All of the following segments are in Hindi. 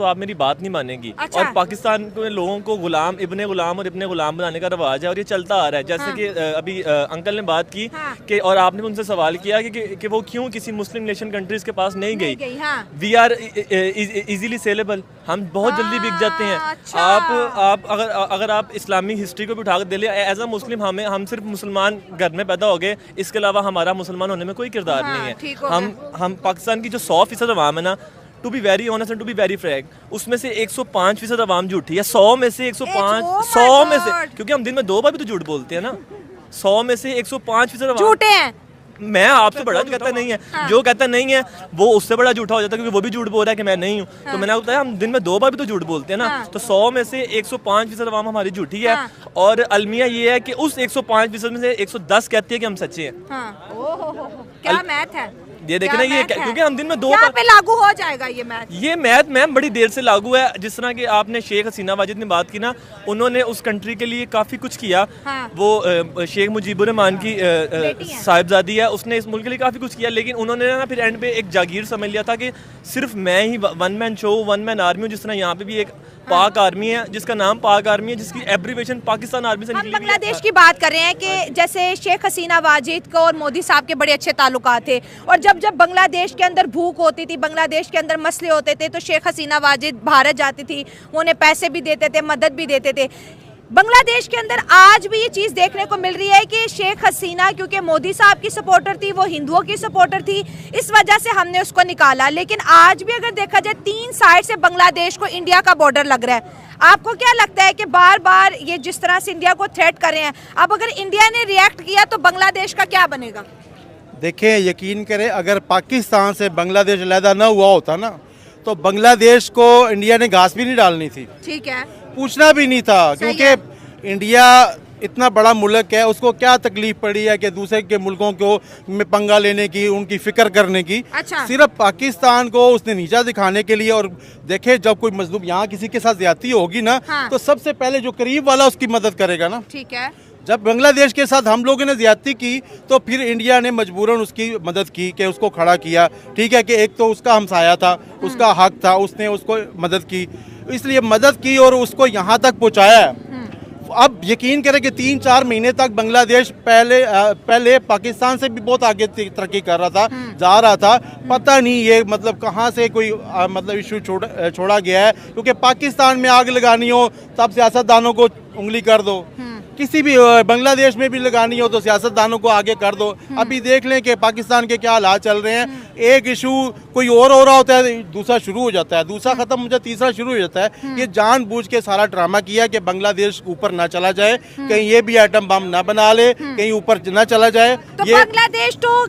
तो आप मेरी बात नहीं मानेगी। अच्छा। और पाकिस्तान के लोगों को गुलाम, इब्ने गुलाम और इब्ने गुलाम बनाने का रवाज है और ये चलता आ रहा है। जैसे कि अभी अंकल ने बात की कि और आपने उनसे सवाल किया कि वो क्यों किसी मुस्लिम नेशन कंट्रीज के पास नहीं गई। वी आर इजीली सेलेबल, हम बहुत जल्दी बिक जाते हैं। अच्छा। आप अगर आप इस्लामी हिस्ट्री को भी उठा कर दे ले, एज अ मुस्लिम हम सिर्फ मुसलमान घर में पैदा हो गए, इसके अलावा हमारा मुसलमान होने में कोई किरदार नहीं है। हम पाकिस्तान की जो 100% अवाम है ना, to be very honest and to be very frank, उसमें से 105% अवाम झूठी है। 100 में से 105, 100 में से, क्योंकि हम दिन में 2 बार भी तो झूठ बोलते हैं ना। 100 में से 105% झूठे हैं। मैं आपसे बड़ा कहता नहीं है, जो कहता नहीं है वो उससे बड़ा झूठा हो जाता है, क्योंकि वो भी झूठ बोल रहा है कि मैं नहीं हूँ। तो मैंने आपको बताया हम दिन में 2 बार भी तो झूठ बोलते हैं ना। तो 100 में से 105% अवाम हमारी झूठी है। और अलमिया ये है कि उस 105% में से 110 कहती है कि हम सच्चे हैं। क्या मैथ है ये देखें ना, ये क्योंकि हम दिन में 2 यहाँ पे लागू हो जाएगा ये मैथ मैम बड़ी देर से लागू है। जिस तरह कि आपने शेख हसीना वाजिद ने बात की ना, उन्होंने उस कंट्री के लिए काफी कुछ किया। वो शेख मुजीबुर रहमान की साहिबजादी है, उसने इस मुल्क के लिए काफी कुछ किया। लेकिन उन्होंने ना फिर एंड पे एक जागीर समझ लिया था कि सिर्फ मैं ही one man show, one man army हूँ। जिस तरह यहाँ पे भी एक पाक आर्मी है जिसका नाम पाक आर्मी है, जिसकी एब्रीवेशन पाकिस्तान आर्मी से निकली। हम बांग्लादेश की बात कर रहे हैं कि जैसे शेख हसीना वाजिद को और मोदी साहब के बड़े अच्छे ताल्लुकात थे, और जब बांग्लादेश के अंदर भूख होती थी, बांग्लादेश के अंदर मसले होते थे, तो शेख हसीना वाजिद भारत जाती थी, वो उन्हें पैसे भी देते थे, मदद भी देते थे। बांग्लादेश के अंदर आज भी ये चीज़ देखने को मिल रही है कि शेख हसीना क्योंकि मोदी साहब की सपोर्टर थी, वो हिंदुओं की सपोर्टर थी, इस वजह से हमने उसको निकाला। लेकिन आज भी अगर देखा जाए 3 साइड से बांग्लादेश को इंडिया का बॉर्डर लग रहा है। आपको क्या लगता है कि बार बार ये जिस तरह से इंडिया को थ्रेट कर रहे हैं, अब अगर इंडिया ने रिएक्ट किया तो बांग्लादेश का क्या बनेगा? देखिए, यकीन करें, अगर पाकिस्तान से बांग्लादेश अलहदा ना हुआ होता ना, तो बांग्लादेश को इंडिया ने घास भी नहीं डालनी थी। ठीक है, पूछना भी नहीं था, क्योंकि इंडिया इतना बड़ा मुल्क है, उसको क्या तकलीफ पड़ी है कि दूसरे के मुल्कों को में पंगा लेने की, उनकी फिक्र करने की। अच्छा। सिर्फ पाकिस्तान को उसने नीचा दिखाने के लिए। और देखे, जब कोई मजलूम यहाँ किसी के साथ ज्यादती होगी ना, तो सबसे पहले जो करीब वाला उसकी मदद करेगा ना। ठीक है। जब बांग्लादेश के साथ हम लोगों ने ज्यादती की तो फिर इंडिया ने मजबूरन उसकी मदद की, कि उसको खड़ा किया। ठीक है कि एक तो उसका हमसाया था, उसका हक था, उसने उसको मदद की, इसलिए मदद की और उसको यहाँ तक पहुँचाया। अब यकीन करें कि 3-4 महीने तक बांग्लादेश पहले पाकिस्तान से भी बहुत आगे तरक्की कर रहा था, जा रहा था। पता नहीं ये मतलब कहाँ से कोई मतलब इशू छोड़ा गया है, क्योंकि पाकिस्तान में आग लगानी हो तब सियासतदानों को उंगली कर दो, किसी भी बांग्लादेश में भी लगानी हो तो सियासतदानों को आगे कर दो। अभी देख लें कि पाकिस्तान के क्या हालात चल रहे हैं। एक इशू कोई और हो रहा होता है, दूसरा शुरू हो जाता है, दूसरा खत्म हो जाता है, तीसरा शुरू हो जाता है। ये जानबूझ के सारा ड्रामा किया कि बांग्लादेश ऊपर ना चला जाए, कहीं ये भी एटम बम ना बना ले, कहीं ऊपर ना चला जाए। तो ये बांग्लादेश तो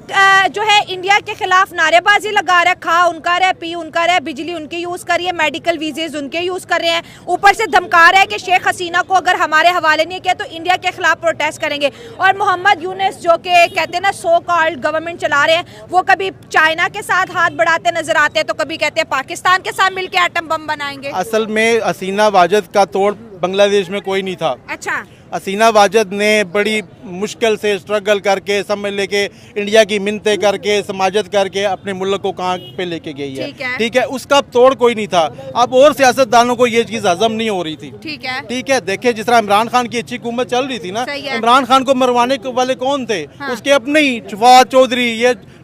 जो है इंडिया के खिलाफ नारेबाजी लगा रहा है, खा उनका रहा, पी उनका रहा, बिजली उनके यूज कर रही है, मेडिकल वीजेज उनके यूज कर रहे हैं, ऊपर से धमका रहा है कि शेख हसीना को अगर हमारे हवाले नहीं किया तो इंडिया के खिलाफ प्रोटेस्ट करेंगे। और मोहम्मद यूनुस जो के कहते हैं ना सो कॉल्ड गवर्नमेंट चला रहे हैं, वो कभी चाइना के साथ हाथ बढ़ाते नजर आते हैं, तो कभी कहते हैं पाकिस्तान के साथ मिलकर एटम बम बनाएंगे। असल में हसीना वाजिद का तोड़ बांग्लादेश में कोई नहीं था। अच्छा। हसीना वाजिद ने बड़ी मुश्किल से स्ट्रगल करके, समझ लेके, इंडिया की मिन्नतें करके, समाजत करके अपने मुल्क को कहाँ पे लेके गई है। ठीक है, उसका तोड़ कोई नहीं था। अब और सियासतदानों को ये चीज हजम नहीं हो रही थी। ठीक है, देखिए जिस तरह इमरान खान की अच्छी हुकूमत चल रही थी ना, इमरान खान को मरवाने वाले कौन थे? उसके अपने ही शफात चौधरी,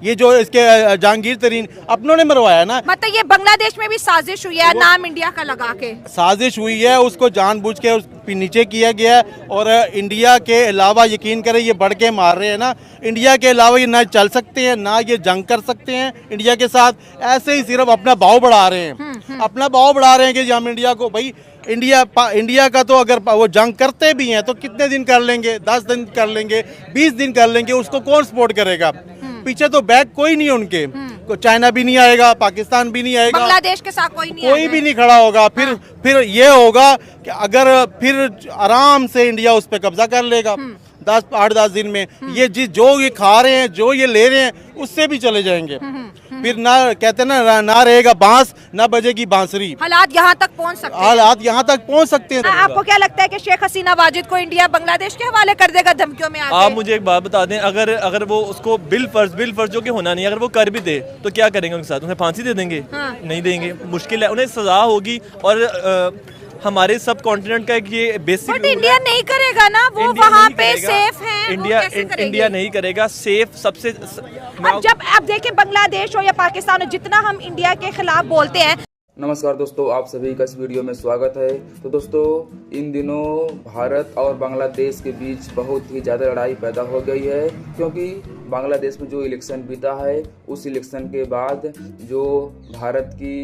ये जो इसके जहांगीर तरीन अपनों ने मरवाया ना। मतलब ये बांग्लादेश में भी साजिश हुई है, नाम इंडिया का लगा के साजिश हुई है, उसको जानबूझ के नीचे किया गया है। और इंडिया के अलावा यकीन करें ये बढ़ के मार रहे हैं ना, इंडिया के अलावा ये ना चल सकते हैं, ना ये जंग कर सकते हैं इंडिया के साथ। ऐसे ही सिर्फ अपना भाव बढ़ा रहे हैं, अपना भाव बढ़ा रहे हैं कि हम इंडिया को, भाई इंडिया का तो अगर वो जंग करते भी हैं तो कितने दिन कर लेंगे? 10 दिन कर लेंगे, 20 दिन कर लेंगे, उसको कौन सपोर्ट करेगा? पीछे तो बैक कोई नहीं उनके, चाइना भी नहीं आएगा, पाकिस्तान भी नहीं आएगा, बांग्लादेश के साथ कोई भी नहीं खड़ा होगा। फिर ये होगा कि अगर फिर आराम से इंडिया उस पर कब्जा कर लेगा 8-10 दिन में। ये जो ये खा रहे हैं, जो ये ले रहे हैं, उससे भी चले जाएंगे। फिर ना कहते हैं ना रहेगा बांस ना बजेगी बांसुरी। हालात यहाँ तक पहुँच सकते हैं। हालात यहाँ तक पहुँच सकते हैं। आपको क्या लगता है कि शेख हसीना वाजिद को इंडिया बांग्लादेश के हवाले कर देगा धमकियों में आके? आप मुझे एक बात बता दें, अगर वो उसको बिल फर्ज जो कि होना नहीं, अगर वो कर भी दे तो क्या करेंगे उनके साथ? उन्हें फांसी दे देंगे? नहीं देंगे, मुश्किल है। उन्हें सजा होगी। और हमारे सब कॉन्टिनेंट का एक ये बेसिक बट इंडिया नहीं करेगा ना, वो वहाँ पे सेफ है। इंडिया नहीं करेगा सेफ सबसे। अब देखिए बांग्लादेश हो या पाकिस्तान हो, जितना हम इंडिया के खिलाफ बोलते हैं। नमस्कार दोस्तों, आप सभी का इस वीडियो में स्वागत है। तो दोस्तों, इन दिनों भारत और बांग्लादेश के बीच बहुत ही ज़्यादा लड़ाई पैदा हो गई है, क्योंकि बांग्लादेश में जो इलेक्शन बीता है उस इलेक्शन के बाद जो भारत की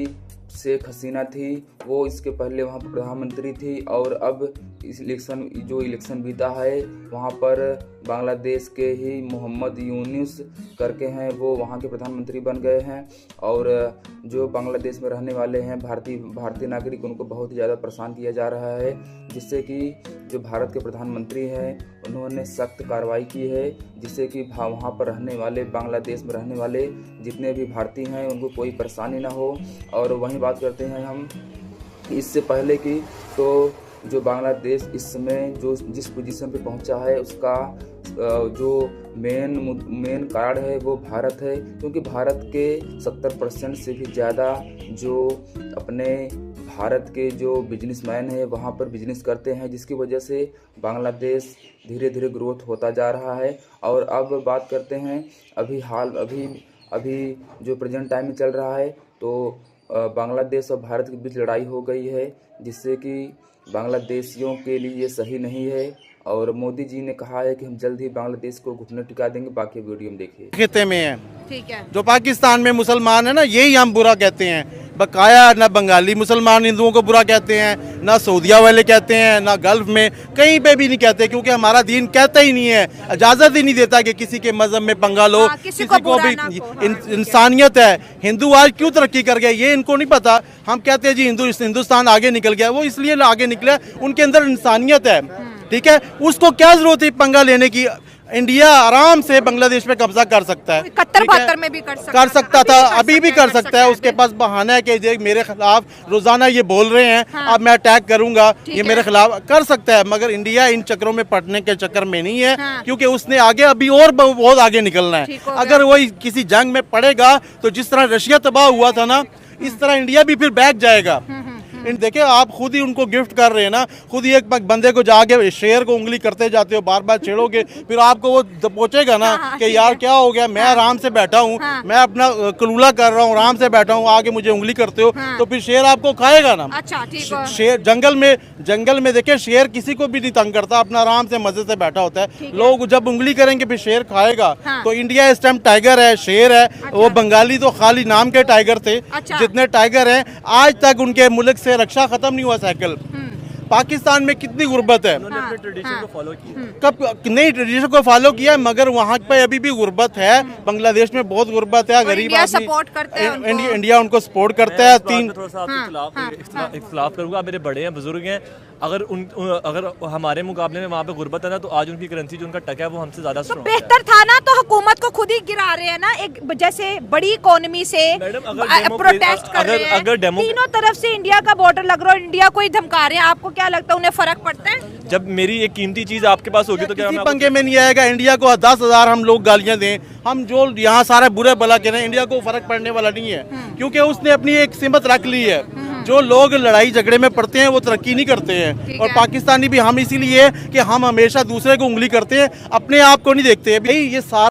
शेख हसीना थी वो इसके पहले वहाँ पर प्रधानमंत्री थी, और अब इस इलेक्शन बीता है वहाँ पर बांग्लादेश के ही मोहम्मद यूनुस करके हैं, वो वहाँ के प्रधानमंत्री बन गए हैं। और जो बांग्लादेश में रहने वाले हैं भारतीय नागरिक, उनको बहुत ही ज़्यादा परेशान किया जा रहा है, जिससे कि जो भारत के प्रधानमंत्री हैं उन्होंने सख्त कार्रवाई की है, जिससे कि वहाँ पर रहने वाले बांग्लादेश में रहने वाले जितने भी भारतीय हैं उनको कोई परेशानी ना हो। और वहीं बात करते हैं हम इससे पहले की, तो जो बांग्लादेश इस समय जिस पोजीशन पे पहुंचा है उसका जो मेन कारण है वो भारत है, क्योंकि भारत के 70% से भी ज़्यादा जो अपने भारत के जो बिजनेसमैन हैं वहाँ पर बिजनेस करते हैं, जिसकी वजह से बांग्लादेश धीरे धीरे ग्रोथ होता जा रहा है। और अब बात करते हैं अभी जो प्रेजेंट टाइम में चल रहा है, तो बांग्लादेश और भारत के बीच लड़ाई हो गई है, जिससे कि बांग्लादेशियों के लिए ये सही नहीं है। और मोदी जी ने कहा है कि हम जल्द ही बांग्लादेश को घुटने टिका देंगे। बाकी वीडियो में देखिए। खिते में है, ठीक है, जो पाकिस्तान में मुसलमान है ना, यही हम बुरा कहते हैं। बकाया ना बंगाली मुसलमान हिंदुओं को बुरा कहते हैं, ना सऊदिया वाले कहते हैं, ना गल्फ में कहीं पे भी नहीं कहते, क्योंकि हमारा दीन कहता ही नहीं है, इजाज़त ही नहीं देता कि किसी के मजहब में पंगा लो। किसी को भी इंसानियत है। हिंदू आज क्यों तरक्की कर गए ये इनको नहीं पता। हम कहते हैं जी हिंदुस्तान आगे निकल गया, वो इसलिए आगे निकला उनके अंदर इंसानियत है, ठीक है। उसको क्या जरूरत है पंगा लेने की? इंडिया आराम से बांग्लादेश पे कब्जा कर सकता है, 71-72 में भी कर सकता था, अभी भी कर सकता है। उसके पास बहाना है कि मेरे खिलाफ रोजाना ये बोल रहे हैं, अब मैं अटैक करूंगा, ये मेरे खिलाफ कर सकता है। मगर इंडिया इन चक्करों में पड़ने के चक्कर में नहीं है, क्योंकि उसने आगे अभी और बहुत आगे निकलना है। अगर वही किसी जंग में पड़ेगा तो जिस तरह रशिया तबाह हुआ था ना, इस तरह इंडिया भी फिर बैठ जाएगा। देखिए, आप खुद ही उनको गिफ्ट कर रहे हैं ना, खुद ही एक बंदे को जाके शेर को उंगली करते जाते हो, बार बार छेड़ोगे, फिर आपको वो पूछेगा ना कि यार क्या हो गया, मैं आराम से बैठा हूँ, मैं अपना कलूला कर रहा हूँ, आराम से बैठा हूँ, आगे मुझे उंगली करते हो, तो फिर शेर आपको खाएगा ना। अच्छा, ठीक है। शेर जंगल में देखिए, शेर किसी को भी नहीं तंग करता, अपना आराम से मजे से बैठा होता है। लोग जब उंगली करेंगे फिर शेर खाएगा। तो इंडिया इस टाइम टाइगर है, शेर है। वो बंगाली तो खाली नाम के टाइगर थे। जितने टाइगर हैं आज तक उनके मुल्क से रक्षा खत्म नहीं हुआ साइकिल। पाकिस्तान में कितनी गुर्बत है, अपने ट्रेडिशन को फॉलो किया। कब नहीं ट्रेडिशन को फॉलो किया, मगर वहाँ पे अभी भी गुर्बत है। बांग्लादेश में बहुत गुर्बत है, गरीब आदमी सपोर्ट करते हैं, इंडिया उनको सपोर्ट करता है। थोड़ा सा आपके खिलाफ करूंगा, मेरे बड़े हैं, बुजुर्ग हैं, अगर हमारे मुकाबले में वहाँ पे गुर्बत है ना, तो आज उनकी करेंसी जो उनका टका है वो हमसे ज्यादा तो बेहतर था ना। तो हुकूमत को खुद ही गिरा रहे हैं ना, एक जैसे बड़ी इकोनॉमी से प्रोटेस्ट कर रहे हैं, तीनों तरफ से इंडिया का बॉर्डर लग रहा है, इंडिया को ही धमका रहे हैं। आपको क्या लगता है उन्हें फर्क पड़ता है? जब मेरी एक कीमती चीज आपके पास होगी तो क्या पंगे में नहीं आएगा। इंडिया को 10,000 हम लोग गालियां दें, हम जो यहाँ सारे बुरे भला कह रहे हैं, इंडिया को फर्क पड़ने वाला नहीं है, क्योंकि उसने अपनी एक सीमत रख ली है। जो लोग लड़ाई झगड़े में पड़ते हैं वो तरक्की नहीं करते हैं। और पाकिस्तानी भी हम इसीलिए कि हम हमेशा दूसरे को उंगली करते हैं, अपने आप को नहीं देखते। भाई ये सारा